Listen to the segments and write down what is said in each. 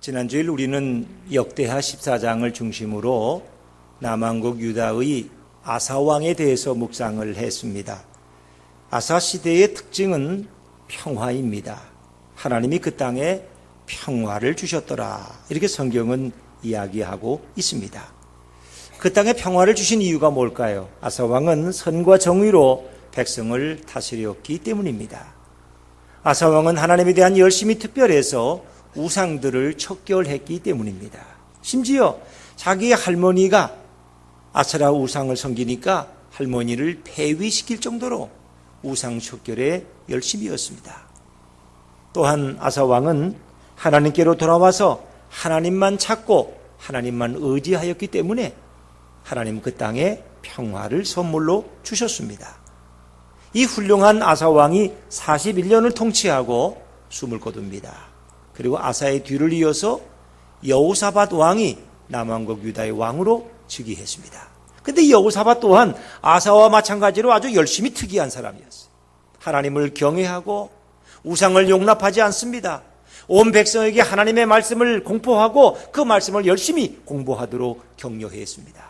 지난주일 우리는 역대하 14장을 중심으로 남왕국 유다의 아사왕에 대해서 묵상을 했습니다. 아사 시대의 특징은 평화입니다. 하나님이 그 땅에 평화를 주셨더라, 이렇게 성경은 이야기하고 있습니다. 그 땅에 평화를 주신 이유가 뭘까요? 아사왕은 선과 정의로 백성을 다스렸기 때문입니다. 아사왕은 하나님에 대한 열심이 특별해서 우상들을 척결했기 때문입니다. 심지어 자기의 할머니가 아세라 우상을 섬기니까 할머니를 폐위시킬 정도로 우상 척결에 열심이었습니다. 또한 아사왕은 하나님께로 돌아와서 하나님만 찾고 하나님만 의지하였기 때문에 하나님 그 땅에 평화를 선물로 주셨습니다. 이 훌륭한 아사왕이 41년을 통치하고 숨을 거둡니다. 그리고 아사의 뒤를 이어서 여호사밧 왕이 남왕국 유다의 왕으로 즉위했습니다. 그런데 여호사밧 또한 아사와 마찬가지로 아주 열심히 특이한 사람이었어요. 하나님을 경외하고 우상을 용납하지 않습니다. 온 백성에게 하나님의 말씀을 공포하고 그 말씀을 열심히 공부하도록 격려했습니다.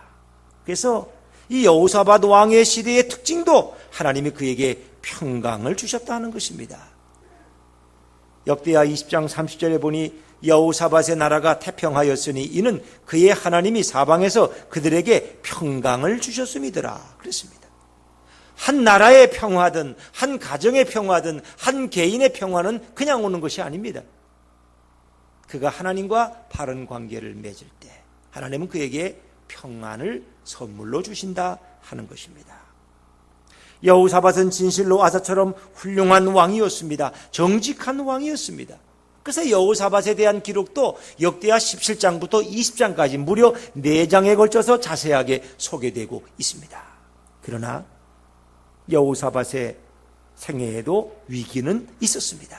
그래서 이 여호사밧 왕의 시대의 특징도 하나님이 그에게 평강을 주셨다는 것입니다. 역대하 20장 30절에 보니 여호사밧의 나라가 태평하였으니 이는 그의 하나님이 사방에서 그들에게 평강을 주셨음이더라 그랬습니다. 한 나라의 평화든 한 가정의 평화든 한 개인의 평화는 그냥 오는 것이 아닙니다. 그가 하나님과 바른 관계를 맺을 때 하나님은 그에게 평안을 선물로 주신다 하는 것입니다. 여호사밧은 진실로 아사처럼 훌륭한 왕이었습니다. 정직한 왕이었습니다. 그래서 여호사밧에 대한 기록도 역대하 17장부터 20장까지 무려 4장에 걸쳐서 자세하게 소개되고 있습니다. 그러나 여호사밧의 생애에도 위기는 있었습니다.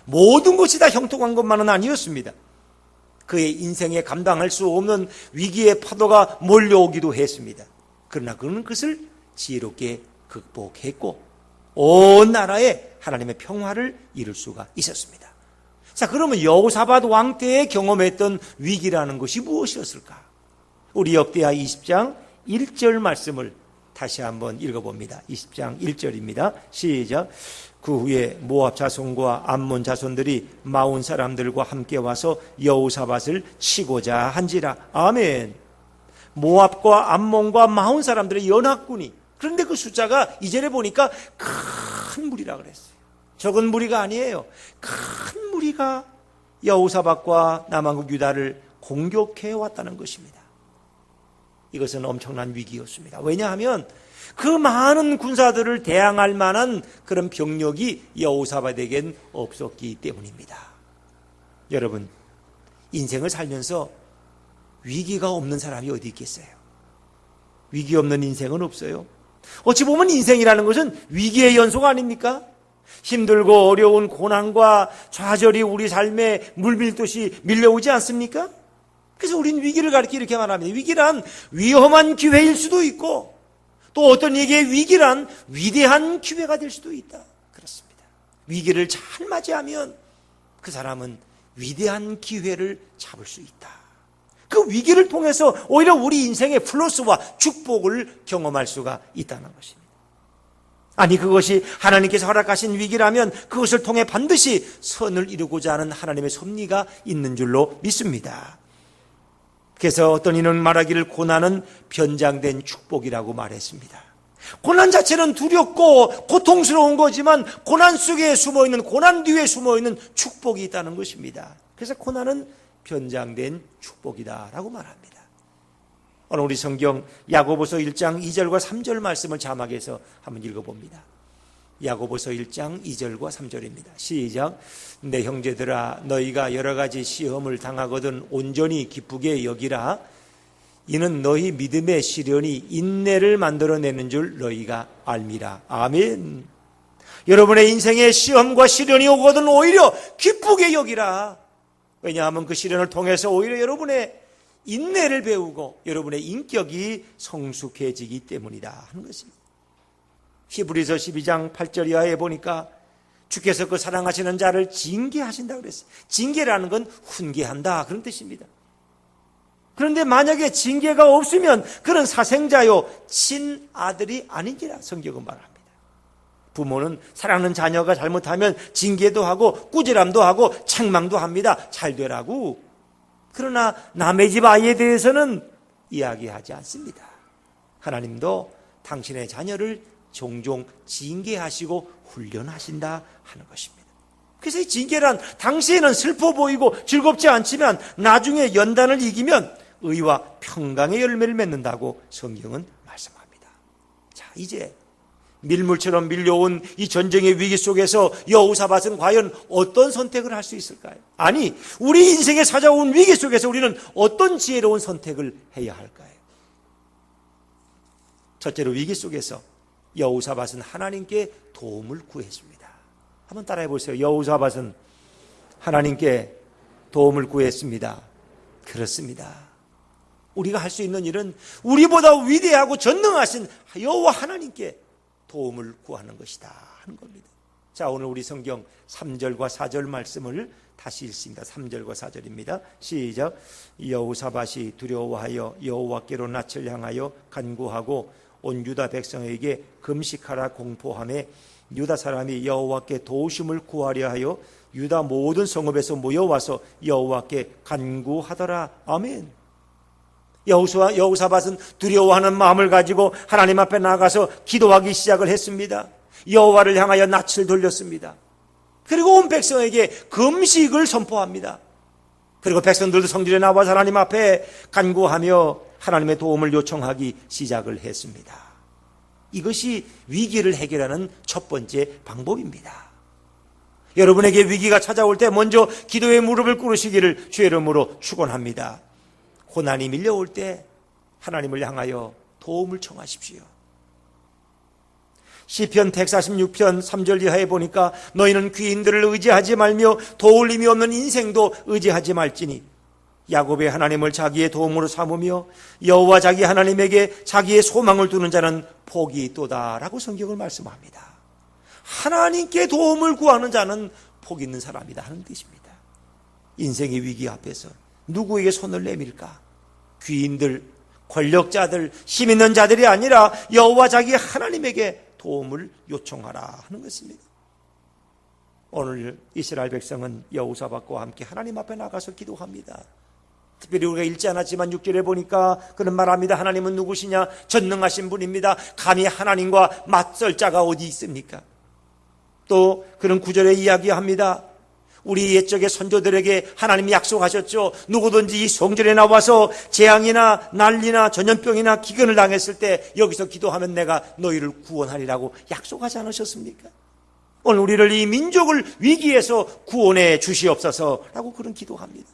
모든 것이 다 형통한 것만은 아니었습니다. 그의 인생에 감당할 수 없는 위기의 파도가 몰려오기도 했습니다. 그러나 그는 그것을 지혜롭게 극복했고 온 나라에 하나님의 평화를 이룰 수가 있었습니다. 자, 그러면 여호사밧 왕 때에 경험했던 위기라는 것이 무엇이었을까? 우리 역대하 20장 1절 말씀을 다시 한번 읽어봅니다. 20장 1절입니다. 시작. 그 후에 모압 자손과 암몬 자손들이 마온 사람들과 함께 와서 여호사밧을 치고자 한지라. 아멘. 모압과 암몬과 마온 사람들의 연합군이, 그런데 그 숫자가 이전에 보니까 큰 무리라 그랬어요. 적은 무리가 아니에요. 큰 무리가 여호사밧과 남왕국 유다를 공격해 왔다는 것입니다. 이것은 엄청난 위기였습니다. 왜냐하면 그 많은 군사들을 대항할 만한 그런 병력이 여호사밧에겐 없었기 때문입니다. 여러분, 인생을 살면서 위기가 없는 사람이 어디 있겠어요? 위기 없는 인생은 없어요. 어찌 보면 인생이라는 것은 위기의 연속 아닙니까? 힘들고 어려운 고난과 좌절이 우리 삶에 물밀듯이 밀려오지 않습니까? 그래서 우리는 위기를 가리켜 이렇게 말합니다. 위기란 위험한 기회일 수도 있고 또 어떤 얘기의 위기란 위대한 기회가 될 수도 있다. 그렇습니다. 위기를 잘 맞이하면 그 사람은 위대한 기회를 잡을 수 있다. 그 위기를 통해서 오히려 우리 인생의 플러스와 축복을 경험할 수가 있다는 것입니다. 아니, 그것이 하나님께서 허락하신 위기라면 그것을 통해 반드시 선을 이루고자 하는 하나님의 섭리가 있는 줄로 믿습니다. 그래서 어떤 이는 말하기를 고난은 변장된 축복이라고 말했습니다. 고난 자체는 두렵고 고통스러운 거지만 고난 속에 숨어있는, 고난 뒤에 숨어있는 축복이 있다는 것입니다. 그래서 고난은 변장된 축복이다라고 말합니다. 오늘 우리 성경 야고보서 1장 2절과 3절 말씀을 자막해서 한번 읽어봅니다. 야고보서 1장 2절과 3절입니다. 시작. 내 형제들아, 너희가 여러 가지 시험을 당하거든 온전히 기쁘게 여기라. 이는 너희 믿음의 시련이 인내를 만들어내는 줄 너희가 알미라. 아멘. 여러분의 인생에 시험과 시련이 오거든 오히려 기쁘게 여기라. 왜냐하면 그 시련을 통해서 오히려 여러분의 인내를 배우고 여러분의 인격이 성숙해지기 때문이다 하는 것입니다. 히브리서 12장 8절 이하에 보니까 주께서 그 사랑하시는 자를 징계하신다고 그랬어요. 징계라는 건 훈계한다 그런 뜻입니다. 그런데 만약에 징계가 없으면 그런 사생자요 친아들이 아닌지라 성경은 말합니다. 부모는 사랑하는 자녀가 잘못하면 징계도 하고 꾸지람도 하고 책망도 합니다. 잘 되라고. 그러나 남의 집 아이에 대해서는 이야기하지 않습니다. 하나님도 당신의 자녀를 종종 징계하시고 훈련하신다 하는 것입니다. 그래서 이 징계란 당시에는 슬퍼 보이고 즐겁지 않지만 나중에 연단을 이기면 의와 평강의 열매를 맺는다고 성경은 말씀합니다. 자, 이제 밀물처럼 밀려온 이 전쟁의 위기 속에서 여호사밧은 과연 어떤 선택을 할 수 있을까요? 아니, 우리 인생에 찾아온 위기 속에서 우리는 어떤 지혜로운 선택을 해야 할까요? 첫째로 위기 속에서 여호사밧은 하나님께 도움을 구했습니다. 한번 따라해 보세요. 여호사밧은 하나님께 도움을 구했습니다. 그렇습니다. 우리가 할 수 있는 일은 우리보다 위대하고 전능하신 여호와 하나님께 도움을 구하는 것이다 하는 겁니다. 자, 오늘 우리 성경 3절과 4절 말씀을 다시 읽습니다. 3절과 4절입니다. 시작. 여호사밧이 두려워하여 여호와께로 낯을 향하여 간구하고 온 유다 백성에게 금식하라 공포하며 유다 사람이 여호와께 도우심을 구하려 하여 유다 모든 성읍에서 모여와서 여호와께 간구하더라. 아멘. 여호사밧은 두려워하는 마음을 가지고 하나님 앞에 나가서 기도하기 시작을 했습니다. 여호와를 향하여 낯을 돌렸습니다. 그리고 온 백성에게 금식을 선포합니다. 그리고 백성들도 성전에 나와서 하나님 앞에 간구하며 하나님의 도움을 요청하기 시작을 했습니다. 이것이 위기를 해결하는 첫 번째 방법입니다. 여러분에게 위기가 찾아올 때 먼저 기도의 무릎을 꿇으시기를 주의 이름으로 축원합니다. 고난이 밀려올 때 하나님을 향하여 도움을 청하십시오. 시편 146편 3절 이하에 보니까 너희는 귀인들을 의지하지 말며 도울 힘이 없는 인생도 의지하지 말지니 야곱의 하나님을 자기의 도움으로 삼으며 여호와 자기 하나님에게 자기의 소망을 두는 자는 복이 있도다라고 성경을 말씀합니다. 하나님께 도움을 구하는 자는 복 있는 사람이다 하는 뜻입니다. 인생의 위기 앞에서 누구에게 손을 내밀까? 귀인들, 권력자들, 힘 있는 자들이 아니라 여호와 자기 하나님에게 도움을 요청하라 하는 것입니다. 오늘 이스라엘 백성은 여호사밧과 함께 하나님 앞에 나가서 기도합니다. 특별히 우리가 읽지 않았지만 6절에 보니까 그런 말합니다. 하나님은 누구시냐? 전능하신 분입니다. 감히 하나님과 맞설 자가 어디 있습니까? 또 그런 9절에 이야기합니다. 우리 옛적의 선조들에게 하나님이 약속하셨죠. 누구든지 이 성전에 나와서 재앙이나 난리나 전염병이나 기근을 당했을 때 여기서 기도하면 내가 너희를 구원하리라고 약속하지 않으셨습니까? 오늘 우리를 이 민족을 위기에서 구원해 주시옵소서라고 그런 기도합니다.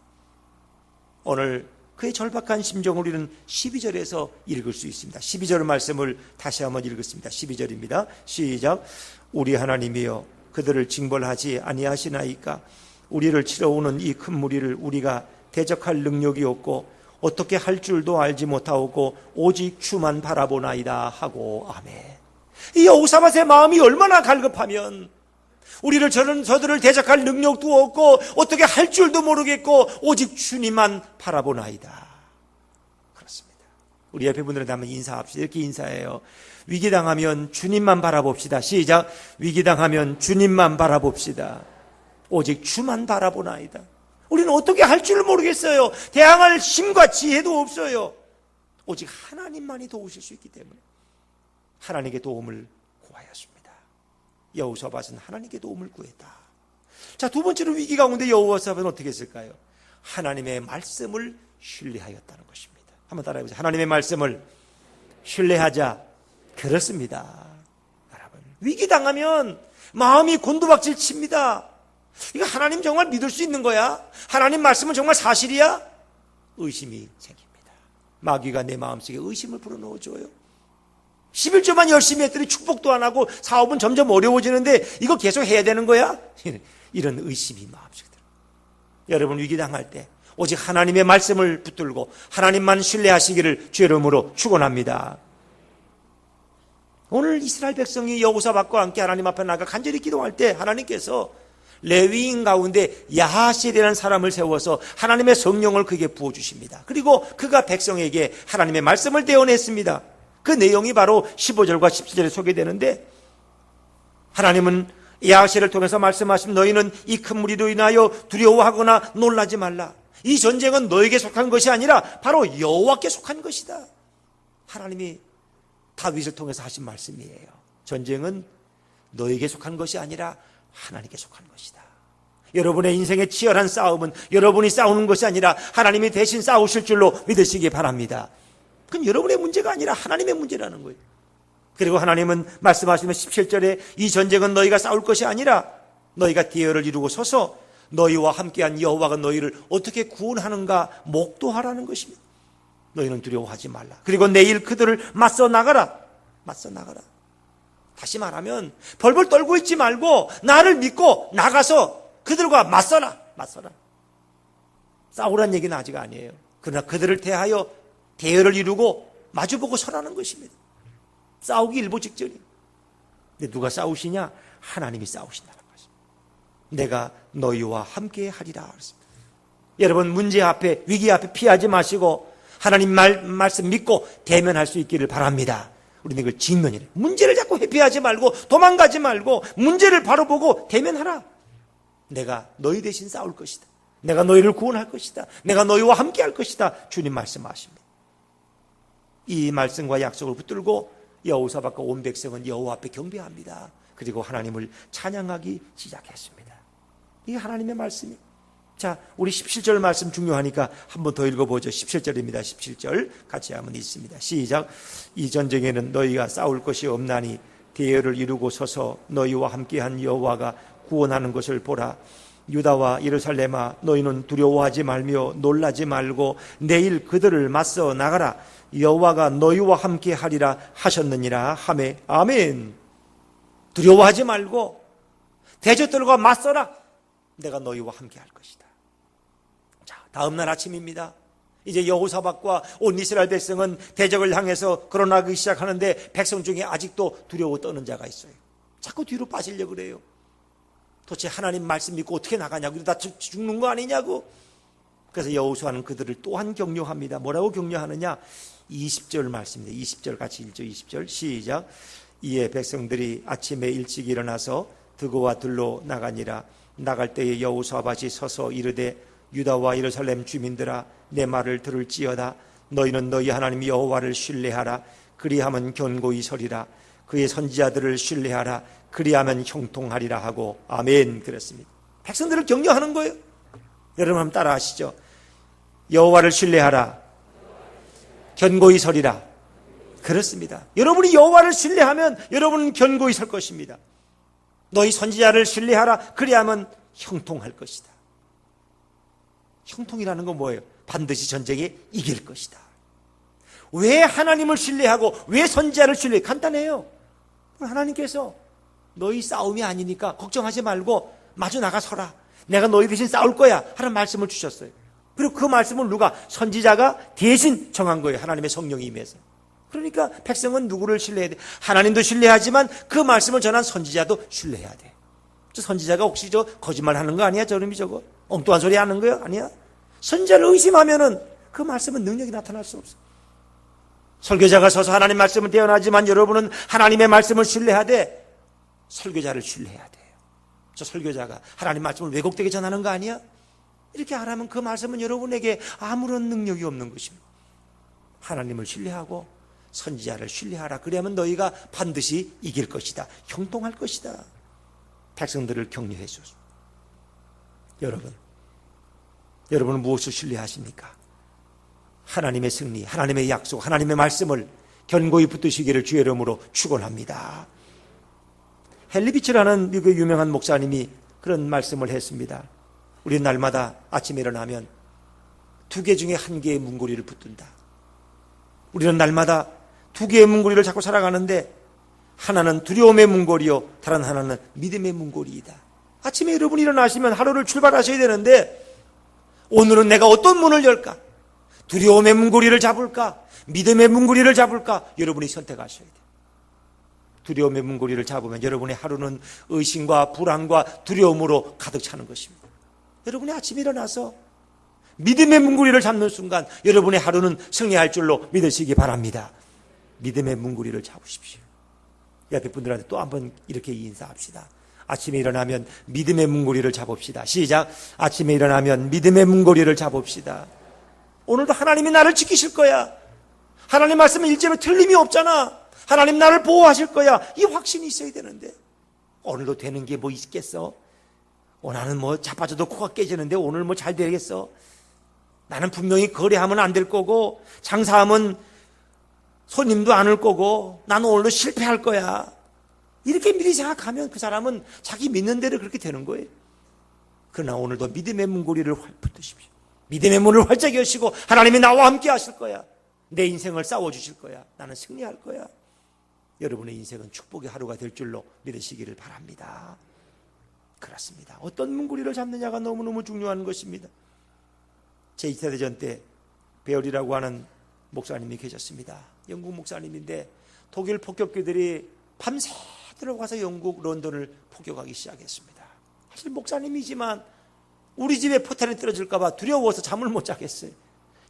오늘 그의 절박한 심정을 우리는 12절에서 읽을 수 있습니다. 12절 말씀을 다시 한번 읽겠습니다. 12절입니다. 시작. 우리 하나님이여 그들을 징벌하지 아니하시나이까? 우리를 치러오는 이 큰 무리를 우리가 대적할 능력이 없고 어떻게 할 줄도 알지 못하고 오직 주만 바라보나이다 하고 아멘. 이 여호사밧의 마음이 얼마나 갈급하면 우리를 저들을 대적할 능력도 없고 어떻게 할 줄도 모르겠고 오직 주님만 바라보나이다. 그렇습니다. 우리 옆에 분들한테 한번 인사합시다. 이렇게 인사해요. 위기당하면 주님만 바라봅시다. 시작. 위기당하면 주님만 바라봅시다. 오직 주만 바라보나이다. 우리는 어떻게 할 줄 모르겠어요. 대항할 힘과 지혜도 없어요. 오직 하나님만이 도우실 수 있기 때문에 하나님께 도움을 구하였습니다. 여호사밧은 하나님께 도움을 구했다. 자, 두 번째로 위기 가운데 여호사밧은 어떻게 했을까요? 하나님의 말씀을 신뢰하였다는 것입니다. 한번 따라해보세요. 하나님의 말씀을 신뢰하자. 그렇습니다. 여러분, 위기 당하면 마음이 곤두박질 칩니다. 이거 하나님 정말 믿을 수 있는 거야? 하나님 말씀은 정말 사실이야? 의심이 생깁니다. 마귀가 내 마음속에 의심을 불어넣어줘요. 11조만 열심히 했더니 축복도 안 하고 사업은 점점 어려워지는데 이거 계속 해야 되는 거야? 이런 의심이 마음속에 들어요. 여러분 위기 당할 때 오직 하나님의 말씀을 붙들고 하나님만 신뢰하시기를 주의 이름으로 축원합니다. 오늘 이스라엘 백성이 여호사밧과 함께 하나님 앞에 나가 간절히 기도할 때 하나님께서 레위인 가운데 야하실이라는 사람을 세워서 하나님의 성령을 그에게 부어주십니다. 그리고 그가 백성에게 하나님의 말씀을 대언했습니다. 그 내용이 바로 15절과 17절에 소개되는데, 하나님은 야하실을 통해서 말씀하신 너희는 이 큰 무리로 인하여 두려워하거나 놀라지 말라. 이 전쟁은 너에게 속한 것이 아니라 바로 여호와께 속한 것이다. 하나님이 다윗을 통해서 하신 말씀이에요. 전쟁은 너에게 속한 것이 아니라 하나님께 속한 것이다. 여러분의 인생의 치열한 싸움은 여러분이 싸우는 것이 아니라 하나님이 대신 싸우실 줄로 믿으시기 바랍니다. 그건 여러분의 문제가 아니라 하나님의 문제라는 거예요. 그리고 하나님은 말씀하시면 17절에 이 전쟁은 너희가 싸울 것이 아니라 너희가 대열을 이루고 서서 너희와 함께한 여호와가 너희를 어떻게 구원하는가 목도하라는 것입니다. 너희는 두려워하지 말라. 그리고 내일 그들을 맞서 나가라. 맞서 나가라. 다시 말하면 벌벌 떨고 있지 말고 나를 믿고 나가서 그들과 맞서라. 맞서라. 싸우란 얘기는 아직 아니에요. 그러나 그들을 대하여 대열을 이루고 마주보고 서라는 것입니다. 싸우기 일보 직전이에요. 근데 누가 싸우시냐? 하나님이 싸우신다는 것입니다. 내가 너희와 함께 하리라 그랬습니다. 여러분, 문제 앞에, 위기 앞에 피하지 마시고 하나님 말씀 믿고 대면할 수 있기를 바랍니다. 우리는 이걸 직면이래. 문제를 자꾸 회피하지 말고 도망가지 말고 문제를 바로 보고 대면하라. 내가 너희 대신 싸울 것이다. 내가 너희를 구원할 것이다. 내가 너희와 함께 할 것이다. 주님 말씀하십니다. 이 말씀과 약속을 붙들고 여호사밧과 온 백성은 여호와 앞에 경배합니다. 그리고 하나님을 찬양하기 시작했습니다. 이게 하나님의 말씀이에요. 자, 우리 17절 말씀 중요하니까 한번 더 읽어보죠. 17절입니다. 17절 같이 한번 읽습니다. 시작. 이 전쟁에는 너희가 싸울 것이 없나니 대열을 이루고 서서 너희와 함께한 여호와가 구원하는 것을 보라. 유다와 예루살렘아, 너희는 두려워하지 말며 놀라지 말고 내일 그들을 맞서 나가라. 여호와가 너희와 함께 하리라 하셨느니라 하매. 아멘. 두려워하지 말고 대적들과 맞서라. 내가 너희와 함께 할 것이다. 자, 다음 날 아침입니다. 이제 여호사밧과 온 이스라엘 백성은 대적을 향해서 걸어나가기 시작하는데 백성 중에 아직도 두려워 떠는 자가 있어요. 자꾸 뒤로 빠지려고 그래요. 도대체 하나님 말씀 믿고 어떻게 나가냐고, 이러다 죽는 거 아니냐고. 그래서 여호수아는 그들을 또한 격려합니다. 뭐라고 격려하느냐? 20절 말씀입니다. 20절 같이 읽죠. 20절 시작. 이에 백성들이 아침에 일찍 일어나서 드고와 들로 나가니라. 나갈 때에 여호사밧이 서서 이르되 유다와 예루살렘 주민들아, 내 말을 들을지어다. 너희는 너희 하나님 여호와를 신뢰하라. 그리하면 견고히 서리라. 그의 선지자들을 신뢰하라. 그리하면 형통하리라 하고. 아멘. 그랬습니다. 백성들을 격려하는 거예요. 여러분 한번 따라 하시죠. 여호와를 신뢰하라. 견고히 서리라. 그렇습니다. 여러분이 여호와를 신뢰하면 여러분은 견고히 설 것입니다. 너희 선지자를 신뢰하라. 그리하면 형통할 것이다. 형통이라는 건 뭐예요? 반드시 전쟁에 이길 것이다. 왜 하나님을 신뢰하고 왜 선지자를 신뢰해? 간단해요. 하나님께서 너희 싸움이 아니니까 걱정하지 말고 마주 나가서라. 내가 너희 대신 싸울 거야 하는 말씀을 주셨어요. 그리고 그 말씀을 누가? 선지자가 대신 정한 거예요. 하나님의 성령이 임해서. 그러니까 백성은 누구를 신뢰해야 돼? 하나님도 신뢰하지만 그 말씀을 전한 선지자도 신뢰해야 돼. 저 선지자가 혹시 저 거짓말 하는 거 아니야? 저놈이 저거 엉뚱한 소리 하는 거야? 아니야? 선지자를 의심하면은 그 말씀은 능력이 나타날 수 없어. 설교자가 서서 하나님 말씀을 대언하지만 여러분은 하나님의 말씀을 신뢰하되 설교자를 신뢰해야 돼요. 저 설교자가 하나님 말씀을 왜곡되게 전하는 거 아니야? 이렇게 안 하면 그 말씀은 여러분에게 아무런 능력이 없는 것입니다. 하나님을 신뢰하고 선지자를 신뢰하라. 그러면 너희가 반드시 이길 것이다. 형통할 것이다. 백성들을 격려해 주소서. 여러분은 무엇을 신뢰하십니까? 하나님의 승리, 하나님의 약속, 하나님의 말씀을 견고히 붙드시기를 주의 이름으로 축원합니다. 헨리 비치라는 미국의 유명한 목사님이 그런 말씀을 했습니다. 우리는 날마다 아침에 일어나면 2개 중에 1개의 문고리를 붙든다. 우리는 날마다 2개의 문고리를 잡고 살아가는데 하나는 두려움의 문고리요, 다른 하나는 믿음의 문고리이다. 아침에 여러분이 일어나시면 하루를 출발하셔야 되는데 오늘은 내가 어떤 문을 열까? 두려움의 문고리를 잡을까? 믿음의 문고리를 잡을까? 여러분이 선택하셔야 돼요. 두려움의 문고리를 잡으면 여러분의 하루는 의심과 불안과 두려움으로 가득 차는 것입니다. 여러분이 아침에 일어나서 믿음의 문고리를 잡는 순간 여러분의 하루는 승리할 줄로 믿으시기 바랍니다. 믿음의 문고리를 잡으십시오. 옆에 분들한테 또 한번 이렇게 인사합시다. 아침에 일어나면 믿음의 문고리를 잡읍시다. 시작. 아침에 일어나면 믿음의 문고리를 잡읍시다. 오늘도 하나님이 나를 지키실 거야. 하나님 말씀은 일제로 틀림이 없잖아. 하나님 나를 보호하실 거야. 이 확신이 있어야 되는데 오늘도 되는 게 뭐 있겠어? 나는 뭐 자빠져도 코가 깨지는데 오늘 뭐 잘 되겠어? 나는 분명히 거래하면 안 될 거고 장사하면 손님도 안 올 거고 나는 오늘도 실패할 거야. 이렇게 미리 생각하면 그 사람은 자기 믿는 대로 그렇게 되는 거예요. 그러나 오늘도 믿음의 문고리를 붙드십시오. 믿음의 문을 활짝 여시고 하나님이 나와 함께 하실 거야. 내 인생을 싸워주실 거야. 나는 승리할 거야. 여러분의 인생은 축복의 하루가 될 줄로 믿으시기를 바랍니다. 그렇습니다. 어떤 문고리를 잡느냐가 너무너무 중요한 것입니다. 제2차 대전 때 베어리라고 하는 목사님이 계셨습니다. 영국 목사님인데 독일 폭격기들이 밤새 들어가서 영국 런던을 폭격하기 시작했습니다. 사실 목사님이지만 우리 집에 포탄이 떨어질까 봐 두려워서 잠을 못 자겠어요.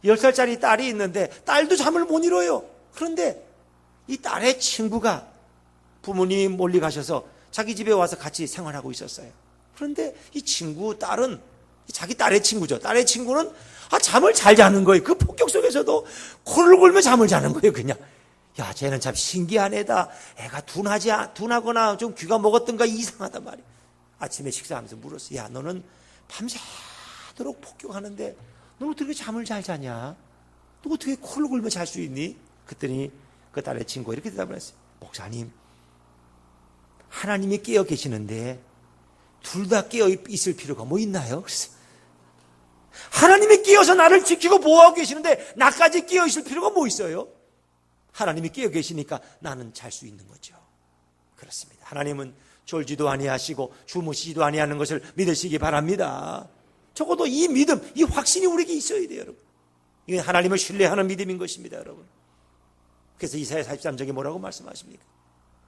10살짜리 딸이 있는데 딸도 잠을 못 이뤄요. 그런데 이 딸의 친구가 부모님이 멀리 가셔서 자기 집에 와서 같이 생활하고 있었어요. 그런데 이 친구 딸은 자기 딸의 친구죠. 딸의 친구는 잠을 잘 자는 거예요. 그 폭격 속에서도 코를 골며 잠을 자는 거예요. 그냥 야, 쟤는 참 신기한 애다. 애가 둔하거나 좀 귀가 먹었던가 이상하단 말이야. 아침에 식사하면서 물었어. 야, 너는 밤새도록 폭격하는데 너 어떻게 잠을 잘 자냐? 너 어떻게 코를 골며 잘 수 있니? 그랬더니 그 딸의 친구가 이렇게 대답을 했어요. 목사님, 하나님이 깨어 계시는데 둘 다 깨어 있을 필요가 뭐 있나요? 그래서 하나님이 깨어서 나를 지키고 보호하고 계시는데 나까지 깨어 있을 필요가 뭐 있어요? 하나님이 깨어 계시니까 나는 잘 수 있는 거죠. 그렇습니다. 하나님은 졸지도 아니하시고 주무시지도 아니하는 것을 믿으시기 바랍니다. 적어도 이 믿음, 이 확신이 우리에게 있어야 돼요, 여러분. 이게 하나님을 신뢰하는 믿음인 것입니다, 여러분. 그래서 이사야 43장에 뭐라고 말씀하십니까?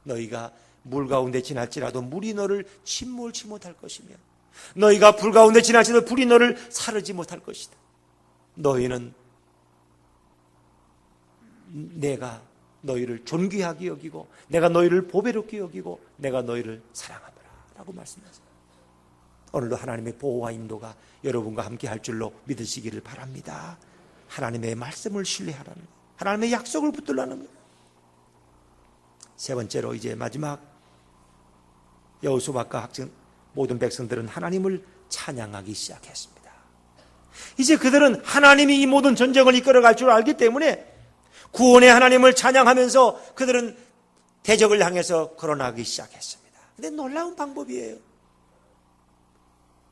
너희가 물 가운데 지날지라도 물이 너를 침몰치 못할 것이며 너희가 불 가운데 지날지라도 불이 너를 사르지 못할 것이다. 너희는 내가 너희를 존귀하게 여기고 내가 너희를 보배롭게 여기고 내가 너희를 사랑하노라 라고 말씀하세요. 오늘도 하나님의 보호와 인도가 여러분과 함께 할 줄로 믿으시기를 바랍니다. 하나님의 말씀을 신뢰하라는 것, 하나님의 약속을 붙들라는 것. 세 번째로 이제 마지막 여호수아과 모든 백성들은 하나님을 찬양하기 시작했습니다. 이제 그들은 하나님이 이 모든 전쟁을 이끌어갈 줄 알기 때문에 구원의 하나님을 찬양하면서 그들은 대적을 향해서 걸어나가기 시작했습니다. 그런데 놀라운 방법이에요.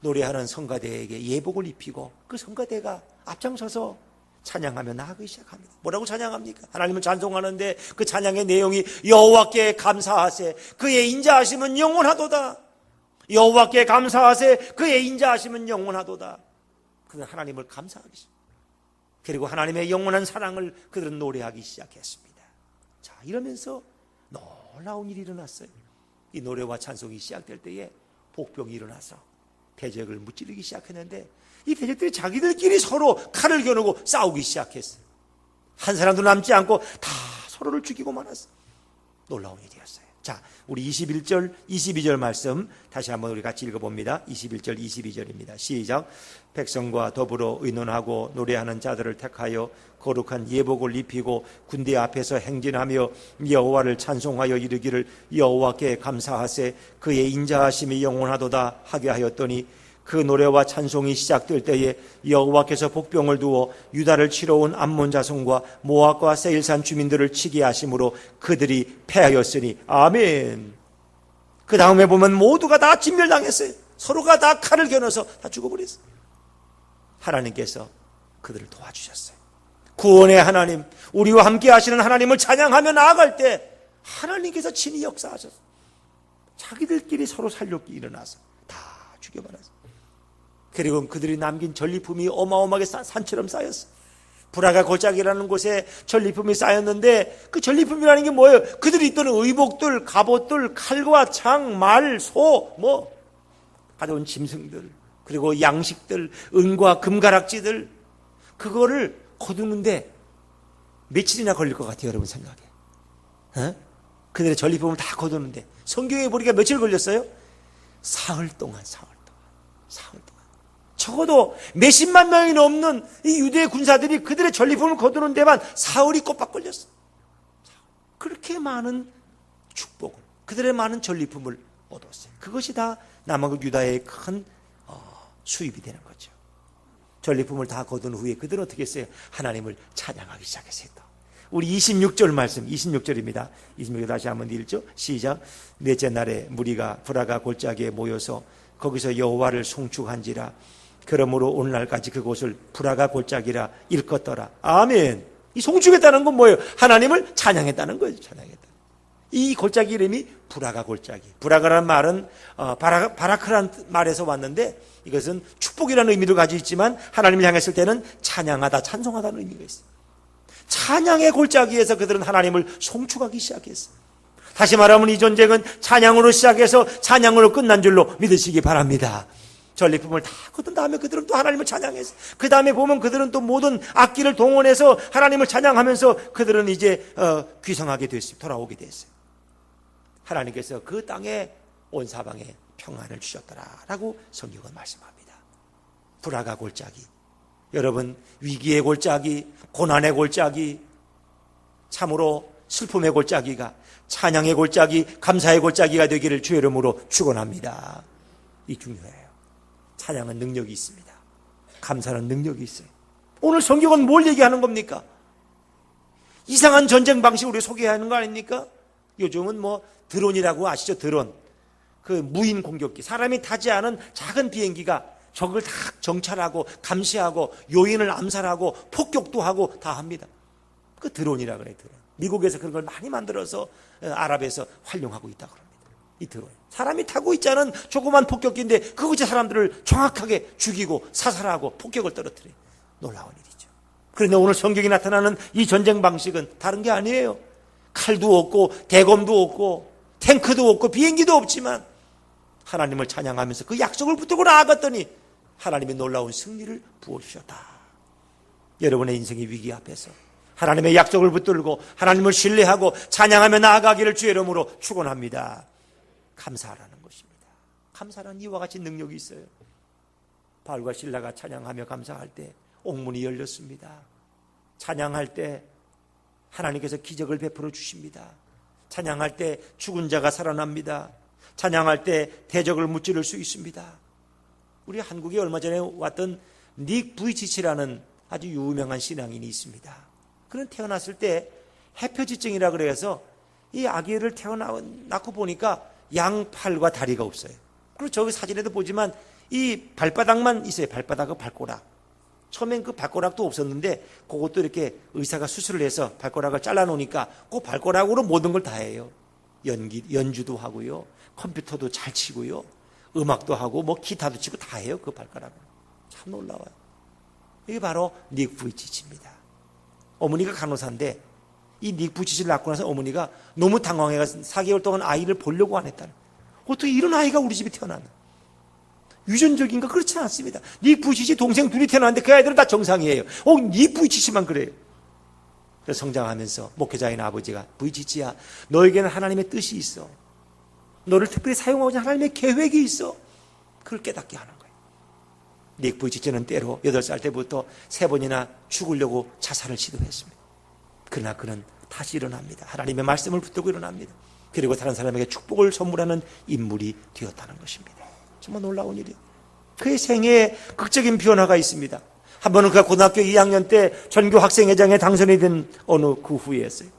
노래하는 성가대에게 예복을 입히고 그 성가대가 앞장서서 찬양하며 나가기 시작합니다. 뭐라고 찬양합니까? 하나님을 찬송하는데 그 찬양의 내용이 여호와께 감사하세 그의 인자하심은 영원하도다. 여호와께 감사하세 그의 인자하심은 영원하도다. 그들은 하나님을 감사하기 시작합니다. 그리고 하나님의 영원한 사랑을 그들은 노래하기 시작했습니다. 자, 이러면서 놀라운 일이 일어났어요. 이 노래와 찬송이 시작될 때에 복병이 일어나서 대적을 무찌르기 시작했는데 이 대적들이 자기들끼리 서로 칼을 겨누고 싸우기 시작했어요. 한 사람도 남지 않고 다 서로를 죽이고 말았어요. 놀라운 일이었어요. 자, 우리 21절, 22절 말씀 다시 한번 우리 같이 읽어봅니다. 21절, 22절입니다. 시작. 백성과 더불어 의논하고 노래하는 자들을 택하여 거룩한 예복을 입히고 군대 앞에서 행진하며 여호와를 찬송하여 이르기를 여호와께 감사하세 그의 인자하심이 영원하도다 하게 하였더니 그 노래와 찬송이 시작될 때에 여호와께서 복병을 두어 유다를 치러 온 암몬 자손과 모압과 세일산 주민들을 치게 하심으로 그들이 패하였으니 아멘. 그 다음에 보면 모두가 다 진멸당했어요. 서로가 다 칼을 겨눠서 다 죽어버렸어요. 하나님께서 그들을 도와주셨어요. 구원의 하나님, 우리와 함께 하시는 하나님을 찬양하며 나아갈 때 하나님께서 친히 역사하셨어요. 자기들끼리 서로 살려기 일어나서 다 죽여버렸어요. 그리고 그들이 남긴 전리품이 어마어마하게 산처럼 쌓였어요. 브라가 골짜기라는 곳에 전리품이 쌓였는데 그 전리품이라는 게 뭐예요? 그들이 입던 의복들, 갑옷들, 칼과 창, 말, 소, 가져온 짐승들, 그리고 양식들, 은과 금가락지들, 그거를 거두는데 며칠이나 걸릴 것 같아요, 여러분 생각에. 그들의 전리품을 다 거두는데 성경에 보니까 며칠 걸렸어요? 사흘 동안. 적어도 몇십만 명이 넘는 이 유대 군사들이 그들의 전리품을 거두는 데만 사흘이 꼬박 걸렸어. 그렇게 많은 축복을, 그들의 많은 전리품을 얻었어요. 그것이 다 남아국 유다의 큰 수입이 되는 거죠. 전리품을 다 거둔 후에 그들은 어떻게 했어요? 하나님을 찬양하기 시작했어요. 우리 26절 말씀, 26절입니다. 26절 다시 한번 읽죠. 시작. 넷째 날에 무리가 브라가 골짜기에 모여서 거기서 여호와를 송축한지라. 그러므로 오늘날까지 그곳을 브라가 골짜기라 일컫더라. 아멘. 이 송축했다는 건 뭐예요? 하나님을 찬양했다는 거예요. 찬양했다. 이 골짜기 이름이 브라가 골짜기. 브라가라는 말은 바라크라는 말에서 왔는데 이것은 축복이라는 의미를 가지고 있지만 하나님을 향했을 때는 찬양하다, 찬송하다는 의미가 있어요. 찬양의 골짜기에서 그들은 하나님을 송축하기 시작했어요. 다시 말하면 이 전쟁은 찬양으로 시작해서 찬양으로 끝난 줄로 믿으시기 바랍니다. 전리품을 다 거둔 다음에 그들은 또 하나님을 찬양했어요. 그 다음에 보면 그들은 또 모든 악기를 동원해서 하나님을 찬양하면서 그들은 이제 귀성하게 됐어요. 돌아오게 됐어요. 하나님께서 그 땅에 온 사방에 평안을 주셨더라라고 성경은 말씀합니다. 브라가 골짜기, 여러분 위기의 골짜기, 고난의 골짜기, 참으로 슬픔의 골짜기가 찬양의 골짜기, 감사의 골짜기가 되기를 주의 이름으로 축원합니다. 이 중요해요. 찬양은 능력이 있습니다. 감사는 능력이 있어요. 오늘 성경은 뭘 얘기하는 겁니까? 이상한 전쟁 방식으로 소개하는 거 아닙니까? 요즘은 드론이라고 아시죠? 드론. 그 무인 공격기. 사람이 타지 않은 작은 비행기가 적을 다 정찰하고 감시하고 요인을 암살하고 폭격도 하고 다 합니다. 그 드론이라 그래요. 드론. 미국에서 그런 걸 많이 만들어서 아랍에서 활용하고 있다 그럽니다. 이 드론. 사람이 타고 있지 않은 조그만 폭격기인데 그것이 사람들을 정확하게 죽이고 사살하고 폭격을 떨어뜨려요. 놀라운 일이죠. 그런데 오늘 성경이 나타나는 이 전쟁 방식은 다른 게 아니에요. 칼도 없고 대검도 없고 탱크도 없고 비행기도 없지만 하나님을 찬양하면서 그 약속을 붙들고 나아갔더니 하나님의 놀라운 승리를 부어주셨다. 여러분의 인생의 위기 앞에서 하나님의 약속을 붙들고 하나님을 신뢰하고 찬양하며 나아가기를 주의 이름으로 축원합니다. 감사하라는 것입니다. 감사라는 이와 같이 능력이 있어요. 바울과 실라가 찬양하며 감사할 때 옥문이 열렸습니다. 찬양할 때 하나님께서 기적을 베풀어 주십니다. 찬양할 때 죽은 자가 살아납니다. 찬양할 때 대적을 무찌를 수 있습니다. 우리 한국에 얼마 전에 왔던 닉 부이치치라는 아주 유명한 신앙인이 있습니다. 그는 태어났을 때 해표지증이라 그래서 이 아기를 낳고 보니까 양팔과 다리가 없어요. 그리고 저기 사진에도 보지만 이 발바닥만 있어요. 발바닥과 발가락. 처음엔 그 발가락도 없었는데 그것도 이렇게 의사가 수술을 해서 발가락을 잘라놓으니까 그 발가락으로 모든 걸 다 해요. 연주도 하고요. 컴퓨터도 잘 치고요. 음악도 하고 기타도 치고 다 해요. 그 발가락으로. 참 놀라워요. 이게 바로 닉 부이치치입니다. 어머니가 간호사인데 이 닉 부이치치를 낳고 나서 어머니가 너무 당황해서 4개월 동안 아이를 보려고 안 했다는. 어떻게 이런 아이가 우리 집에 태어났나? 유전적인가? 그렇지 않습니다. 닉 부이치치 동생 둘이 태어났는데 그 아이들은 다 정상이에요. 닉 부이치치만 그래요. 그래서 성장하면서 목회자인 아버지가 부이치치야, 너에게는 하나님의 뜻이 있어. 너를 특별히 사용하고자 하나님의 계획이 있어. 그걸 깨닫게 하는 거예요. 닉 부이치치는 때로 8살 때부터 3번이나 죽으려고 자살을 시도했습니다. 그러나 그는 다시 일어납니다. 하나님의 말씀을 붙들고 일어납니다. 그리고 다른 사람에게 축복을 선물하는 인물이 되었다는 것입니다. 정말 놀라운 일이에요. 그의 생애에 극적인 변화가 있습니다. 한 번은 그가 고등학교 2학년 때 전교 학생회장에 당선이 된 어느 그 후에였어요.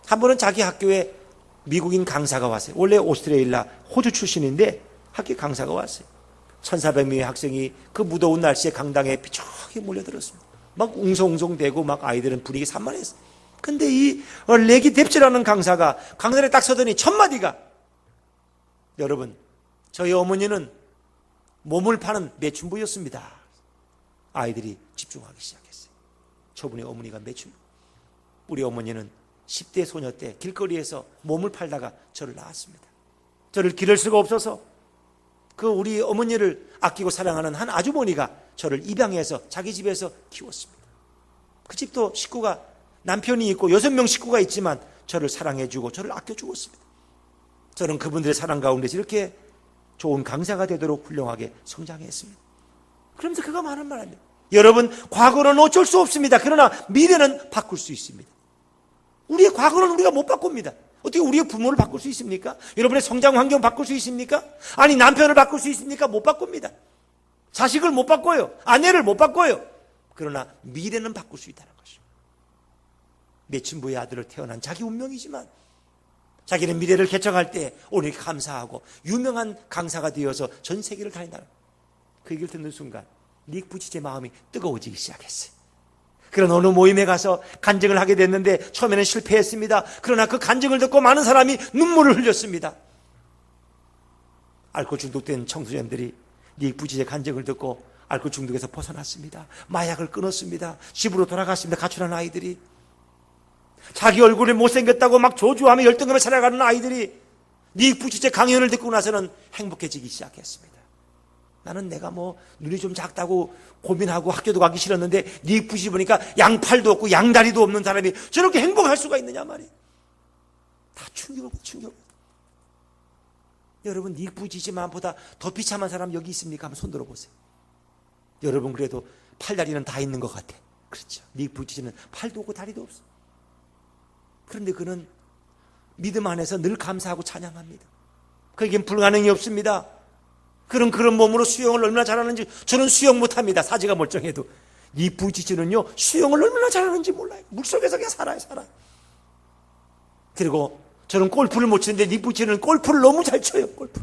한 번은 자기 학교에 미국인 강사가 왔어요. 원래 오스트레일리아, 호주 출신인데 학교 강사가 왔어요. 1,400명의 학생이 그 무더운 날씨에 강당에 비추하게 몰려들었습니다. 막 웅성웅성대고 막 아이들은 분위기 산만했어요. 근데 이 레기 뎁즈라는 강사가 강단에 딱 서더니 첫 마디가, 여러분, 저희 어머니는 몸을 파는 매춘부였습니다. 아이들이 집중하기 시작했어요. 저분의 어머니가 매춘부. 우리 어머니는 10대 소녀 때 길거리에서 몸을 팔다가 저를 낳았습니다. 저를 기를 수가 없어서 그 우리 어머니를 아끼고 사랑하는 한 아주머니가 저를 입양해서 자기 집에서 키웠습니다. 그 집도 식구가 남편이 있고 6명 식구가 있지만 저를 사랑해주고 저를 아껴주었습니다. 저는 그분들의 사랑 가운데서 이렇게 좋은 강사가 되도록 훌륭하게 성장했습니다. 그러면서 그가 많은 말 합니다. 여러분, 과거는 어쩔 수 없습니다. 그러나 미래는 바꿀 수 있습니다. 우리의 과거는 우리가 못 바꿉니다. 어떻게 우리의 부모를 바꿀 수 있습니까? 여러분의 성장 환경 바꿀 수 있습니까? 아니, 남편을 바꿀 수 있습니까? 못 바꿉니다. 자식을 못 바꿔요. 아내를 못 바꿔요. 그러나 미래는 바꿀 수 있다는 것입니다. 매춘부의 아들로 태어난 자기 운명이지만 자기는 미래를 개척할 때 오늘 감사하고 유명한 강사가 되어서 전 세계를 다닌다는 그 얘기를 듣는 순간 닉 부지치의 마음이 뜨거워지기 시작했어요. 그런 어느 모임에 가서 간증을 하게 됐는데 처음에는 실패했습니다. 그러나 그 간증을 듣고 많은 사람이 눈물을 흘렸습니다. 알코올 중독된 청소년들이 닉 부지치의 간증을 듣고 알코올 중독에서 벗어났습니다. 마약을 끊었습니다. 집으로 돌아갔습니다. 가출한 아이들이. 자기 얼굴이 못생겼다고 막 저주하며 열등감에 살아가는 아이들이 닉 부지치의 강연을 듣고 나서는 행복해지기 시작했습니다. 나는 내가 눈이 좀 작다고 고민하고 학교도 가기 싫었는데 닉 부지치 보니까 양팔도 없고 양다리도 없는 사람이 저렇게 행복할 수가 있느냐 말이에요. 다 충격. 여러분, 닉 부지치만보다 더 비참한 사람 여기 있습니까? 한번 손 들어보세요. 여러분, 그래도 팔다리는 다 있는 것 같아. 그렇죠. 닉 부지치는 팔도 없고 다리도 없어. 그런데 그는 믿음 안에서 늘 감사하고 찬양합니다. 그에겐 불가능이 없습니다. 그런 몸으로 수영을 얼마나 잘하는지. 저는 수영 못합니다. 사지가 멀쩡해도. 이 부지치는요, 수영을 얼마나 잘하는지 몰라요. 물속에서 그냥 살아요. 그리고 저는 골프를 못 치는데 이 부지치는 골프를 너무 잘 쳐요. 골프.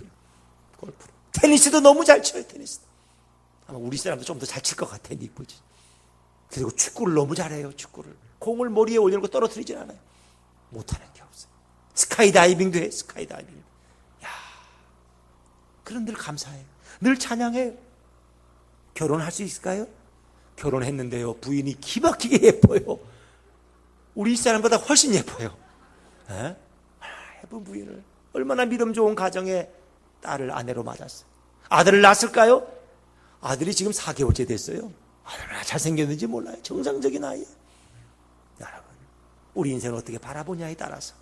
테니스도 너무 잘 쳐요. 테니스. 아마 우리 사람도 좀 더 잘 칠 것 같아. 이 부지치. 그리고 축구를 너무 잘해요. 축구를. 공을 머리에 올려놓고 떨어뜨리진 않아요. 못하는 게 없어요. 스카이다이빙도 해. 스카이다이빙. 그런 늘 감사해요. 늘 찬양해요. 결혼할 수 있을까요? 결혼했는데요, 부인이 기막히게 예뻐요. 우리 사람보다 훨씬 예뻐요. 예쁜 부인을. 얼마나 믿음 좋은 가정에 딸을 아내로 맞았어요. 아들을 낳았을까요? 아들이 지금 4개월째 됐어요. 얼마나 잘생겼는지 몰라요. 정상적인 아이예요. 여러분, 우리 인생을 어떻게 바라보냐에 따라서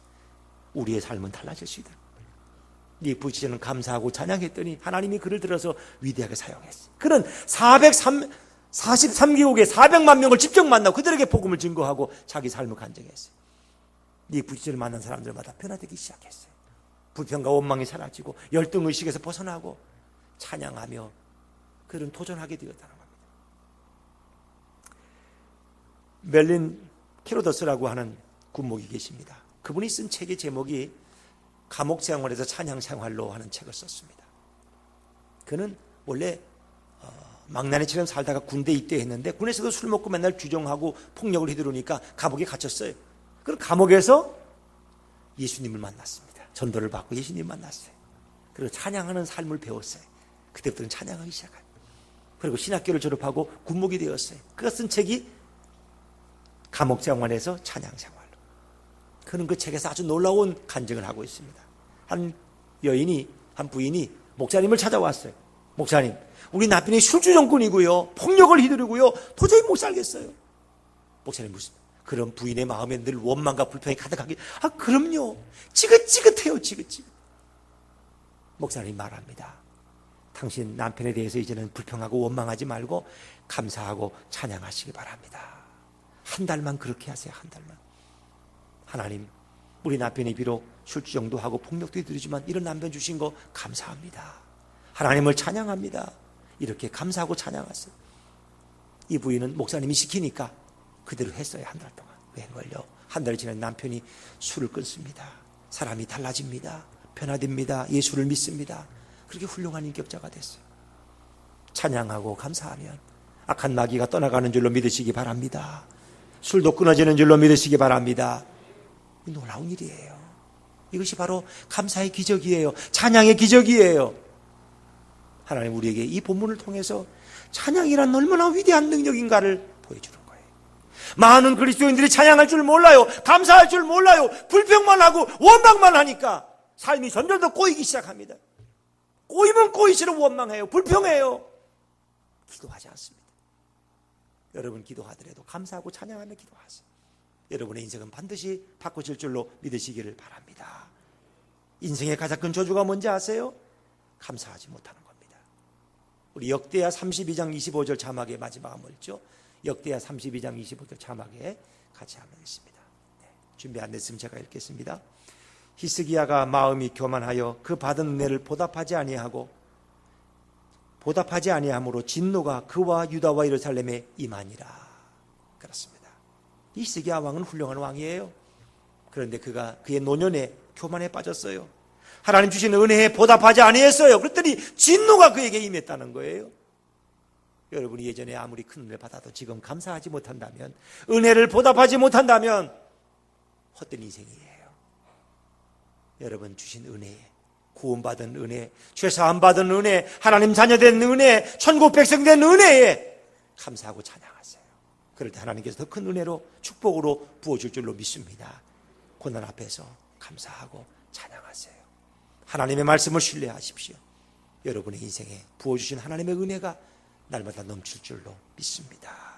우리의 삶은 달라질 수 있다. 닉 부지치는 감사하고 찬양했더니 하나님이 그를 들어서 위대하게 사용했어요. 그는 43개국에 400만 명을 직접 만나고 그들에게 복음을 증거하고 자기 삶을 간증했어요. 닉 부지치를 만난 사람들마다 변화되기 시작했어요. 불평과 원망이 사라지고 열등의식에서 벗어나고 찬양하며 그는 도전하게 되었다는 겁니다. 멜린 키로더스라고 하는 군목이 계십니다. 그분이 쓴 책의 제목이 감옥 생활에서 찬양 생활로 하는 책을 썼습니다. 그는 원래 망나니처럼 살다가 군대 입대했는데 군에서도 술 먹고 맨날 규정하고 폭력을 휘두르니까 감옥에 갇혔어요. 그럼 감옥에서 예수님을 만났습니다. 전도를 받고 예수님을 만났어요. 그리고 찬양하는 삶을 배웠어요. 그때부터는 찬양하기 시작해요. 그리고 신학교를 졸업하고 군목이 되었어요. 그가 쓴 책이 감옥 생활에서 찬양 생활. 그는 그 책에서 아주 놀라운 간증을 하고 있습니다. 한 부인이 목사님을 찾아왔어요. 목사님, 우리 남편이 술주정꾼이고요, 폭력을 휘두르고요, 도저히 못 살겠어요. 목사님, 무슨 그런 부인의 마음에 늘 원망과 불평이 가득하게. 그럼요. 지긋지긋해요. 지긋지긋. 목사님 말합니다. 당신 남편에 대해서 이제는 불평하고 원망하지 말고 감사하고 찬양하시기 바랍니다. 한 달만 그렇게 하세요. 한 달만. 하나님, 우리 남편이 비록 술주정도 하고 폭력도 휘두르지만 이런 남편 주신 거 감사합니다. 하나님을 찬양합니다. 이렇게 감사하고 찬양하세요. 이 부인은 목사님이 시키니까 그대로 했어요. 한 달 동안. 웬걸요? 한 달이 지난 남편이 술을 끊습니다. 사람이 달라집니다. 변화됩니다. 예수를 믿습니다. 그렇게 훌륭한 인격자가 됐어요. 찬양하고 감사하면 악한 마귀가 떠나가는 줄로 믿으시기 바랍니다. 술도 끊어지는 줄로 믿으시기 바랍니다. 놀라운 일이에요. 이것이 바로 감사의 기적이에요. 찬양의 기적이에요. 하나님 우리에게 이 본문을 통해서 찬양이란 얼마나 위대한 능력인가를 보여주는 거예요. 많은 그리스도인들이 찬양할 줄 몰라요. 감사할 줄 몰라요. 불평만 하고 원망만 하니까 삶이 점점 더 꼬이기 시작합니다. 꼬이면 꼬일수록 원망해요. 불평해요. 기도하지 않습니다. 여러분 기도하더라도 감사하고 찬양하며 기도하세요. 여러분의 인생은 반드시 바꿔질 줄로 믿으시기를 바랍니다. 인생의 가장 큰 저주가 뭔지 아세요? 감사하지 못하는 겁니다. 우리 역대하 32장 25절 자막의 마지막 한번 읽죠. 역대하 32장 25절 자막에 같이 한번 읽습니다. 네, 준비 안 됐으면 제가 읽겠습니다. 히스기야가 마음이 교만하여 그 받은 은혜를 보답하지 아니함으로 진노가 그와 유다와 예루살렘에 임하니라. 그렇습니다. 히스기야 왕은 훌륭한 왕이에요. 그런데 그의 노년에 교만에 빠졌어요. 하나님 주신 은혜에 보답하지 아니했어요. 그랬더니 진노가 그에게 임했다는 거예요. 여러분이 예전에 아무리 큰 은혜를 받아도 지금 감사하지 못한다면, 은혜를 보답하지 못한다면 헛된 인생이에요. 여러분 주신 은혜, 구원받은 은혜, 죄사함받은 은혜, 하나님 자녀된 은혜, 천국 백성 된 은혜에 감사하고 찬양하세요. 그럴 때 하나님께서 더 큰 은혜로 축복으로 부어줄 줄로 믿습니다. 고난 앞에서 감사하고 찬양하세요. 하나님의 말씀을 신뢰하십시오. 여러분의 인생에 부어주신 하나님의 은혜가 날마다 넘칠 줄로 믿습니다.